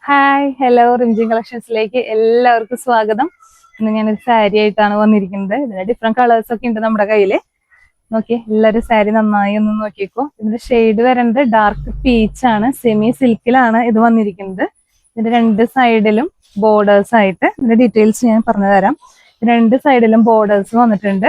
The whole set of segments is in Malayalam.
ഹായ് ഹലോ റിംജിൻ കളക്ഷൻസിലേക്ക് എല്ലാവർക്കും സ്വാഗതം. ഇന്ന് ഞാനൊരു സാരി ആയിട്ടാണ് വന്നിരിക്കുന്നത്. ഇതിന്റെ ഡിഫറെന്റ് കളേഴ്സ് ഒക്കെ ഉണ്ട് നമ്മുടെ കയ്യില്. നോക്കിയേ, എല്ലാവരും സാരി നന്നായി ഒന്ന് നോക്കിക്കോ. ഇതിന്റെ ഷെയ്ഡ് വരുന്നത് ഡാർക്ക് പീച്ച് ആണ്, സെമി സിൽക്കിലാണ് ഇത് വന്നിരിക്കുന്നത്. ഇതിന്റെ രണ്ട് സൈഡിലും ബോർഡേഴ്സ് ആയിട്ട് ഇതിന്റെ ഡീറ്റെയിൽസ് ഞാൻ പറഞ്ഞു തരാം. രണ്ട് സൈഡിലും ബോർഡേഴ്സ് വന്നിട്ടുണ്ട്.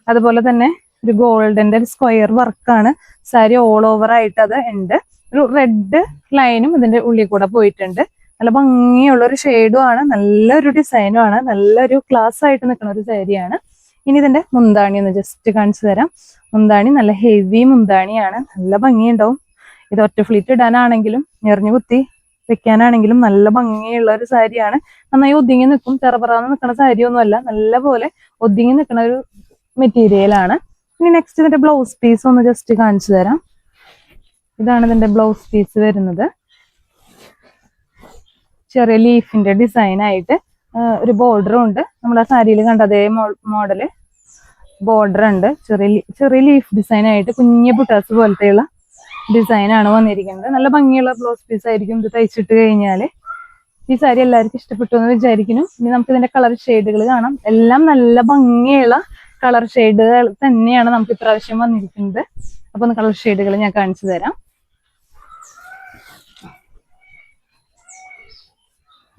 അതുപോലെ തന്നെ ഒരു ഗോൾഡന്റെ ഒരു സ്ക്വയർ വർക്കാണ് സാരി ഓൾ ഓവർ ആയിട്ട് അത് ഉണ്ട്. ഒരു റെഡ് ലൈനും ഇതിന്റെ ഉള്ളിൽ കൂടെ പോയിട്ടുണ്ട്. നല്ല ഭംഗിയുള്ള ഒരു ഷെയ്ഡും ആണ്, നല്ലൊരു ഡിസൈനും ആണ്, നല്ലൊരു ക്ലാസ് ആയിട്ട് നിൽക്കുന്ന ഒരു സാരിയാണ്. ഇനി ഇതിന്റെ മുന്താണി ഒന്ന് ജസ്റ്റ് കാണിച്ചു തരാം. മുന്താണി നല്ല ഹെവി മുന്താണിയാണ്, നല്ല ഭംഗിയുണ്ടാവും. ഇത് ഒറ്റ ഫ്ലീറ്റ് ഇടാനാണെങ്കിലും ഞെറിഞ്ഞു കുത്തി വെക്കാനാണെങ്കിലും നല്ല ഭംഗിയുള്ള ഒരു സാരിയാണ്. നന്നായി ഒതുങ്ങി നിൽക്കും, ചെറുപറാന്ന് നിൽക്കുന്ന സാരിയൊന്നും അല്ല, നല്ല പോലെ ഒതുങ്ങി നിൽക്കുന്ന ഒരു മെറ്റീരിയൽ ആണ്. ഇനി നെക്സ്റ്റ് ഇതിന്റെ ബ്ലൗസ് പീസ് ഒന്ന് ജസ്റ്റ് കാണിച്ചു തരാം. ഇതാണ് ഇതിന്റെ ബ്ലൗസ് പീസ് വരുന്നത്. ചെറിയ ലീഫിന്റെ ഡിസൈൻ ആയിട്ട് ഒരു ബോർഡറും ഉണ്ട്. നമ്മൾ ആ സാരിയിൽ കണ്ട അതേ മോഡല് ബോർഡർ ഉണ്ട്. ചെറിയ ലീഫ് ഡിസൈൻ ആയിട്ട് കുഞ്ഞു ബുട്ടാസ് പോലത്തെയുള്ള ഡിസൈൻ ആണ് വന്നിരിക്കുന്നത്. നല്ല ഭംഗിയുള്ള ബ്ലൗസ് പീസ് ആയിരിക്കും ഇത് തയ്ച്ചിട്ട് കഴിഞ്ഞാല്. ഈ സാരി എല്ലാവർക്കും ഇഷ്ടപ്പെട്ടു എന്ന് വിചാരിക്കുന്നു. ഇനി നമുക്ക് ഇതിന്റെ കളർ ഷെയ്ഡുകൾ കാണാം. എല്ലാം നല്ല ഭംഗിയുള്ള കളർ ഷെയ്ഡുകൾ തന്നെയാണ് നമുക്ക് ഇപ്രാവശ്യം വന്നിരിക്കുന്നത്. അപ്പൊ ഒന്ന് കളർ ഷെയ്ഡുകൾ ഞാൻ കാണിച്ചു തരാം.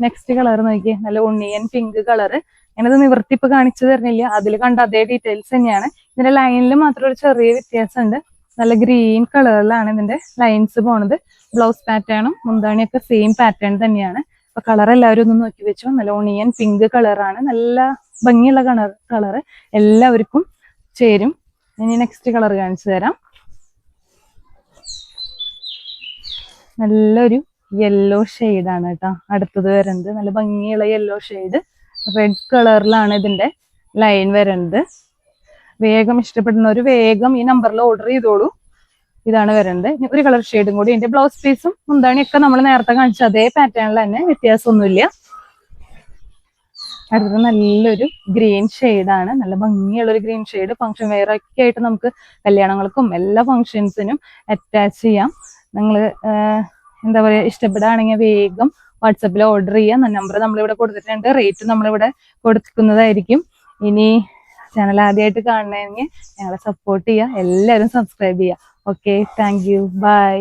നെക്സ്റ്റ് കളർ നോക്കിയേ, നല്ല ഉണ്ണിയൻ പിങ്ക് കളറ്. ഞാനത് നിവർത്തിപ്പ് കാണിച്ചു തരുന്നില്ല, അതിൽ കണ്ട അതേ ഡീറ്റെയിൽസ് തന്നെയാണ്. ഇതിന്റെ ലൈനിൽ മാത്രം ഒരു ചെറിയ വ്യത്യാസമുണ്ട്. നല്ല ഗ്രീൻ കളറിലാണ് ഇതിന്റെ ലൈൻസ് പോണത്. ബ്ലൗസ് പാറ്റേണും മുന്താണിയൊക്കെ സെയിം പാറ്റേൺ തന്നെയാണ്. അപ്പൊ കളർ എല്ലാവരും ഒന്ന് നോക്കി വെച്ചോ. നല്ല ഉണ്ണിയൻ പിങ്ക് കളറാണ്, നല്ല ഭംഗിയുള്ള കളറ്, എല്ലാവർക്കും ചേരും. ഇനി നെക്സ്റ്റ് കളർ കാണിച്ചു തരാം. നല്ലൊരു യെല്ലോ ഷെയ്ഡാണ് കേട്ടോ അടുത്തത് വരുന്നത്. നല്ല ഭംഗിയുള്ള യെല്ലോ ഷെയ്ഡ്, റെഡ് കളറിലാണ് ഇതിന്റെ ലൈൻ വരുന്നത്. വേഗം ഇഷ്ടപ്പെടുന്നവർ വേഗം ഈ നമ്പറിൽ ഓർഡർ ചെയ്തോളൂ. ഇതാണ് വരുന്നത്. ഒരു കളർ ഷെയ്ഡും കൂടി. ഇതിന്റെ ബ്ലൗസ് പീസും മുന്താണിയൊക്കെ നമ്മൾ നേരത്തെ കാണിച്ച അതേ പാറ്റേണിൽ തന്നെ, വ്യത്യാസമൊന്നുമില്ല. അടുത്തത് നല്ലൊരു ഗ്രീൻ ഷെയ്ഡാണ്, നല്ല ഭംഗിയുള്ള ഒരു ഗ്രീൻ ഷെയ്ഡ്. ഫംഗ്ഷൻ വെയർ ഒക്കെ ആയിട്ട് നമുക്ക് കല്യാണങ്ങൾക്കും എല്ലാ ഫംഗ്ഷൻസിനും അറ്റാച്ച് ചെയ്യാം. നിങ്ങൾ എന്താ പറയുക, ഇഷ്ടപ്പെടുകയാണെങ്കിൽ വേഗം വാട്സപ്പിൽ ഓർഡർ ചെയ്യാം. നമ്പർ നമ്മളിവിടെ കൊടുത്തിട്ടുണ്ട്, റേറ്റ് നമ്മളിവിടെ കൊടുക്കുന്നതായിരിക്കും. ഇനി ചാനൽ ആദ്യമായിട്ട് കാണണമെങ്കിൽ ഞങ്ങളെ സപ്പോർട്ട് ചെയ്യുക, എല്ലാവരും സബ്സ്ക്രൈബ് ചെയ്യുക. Okay, thank you, by.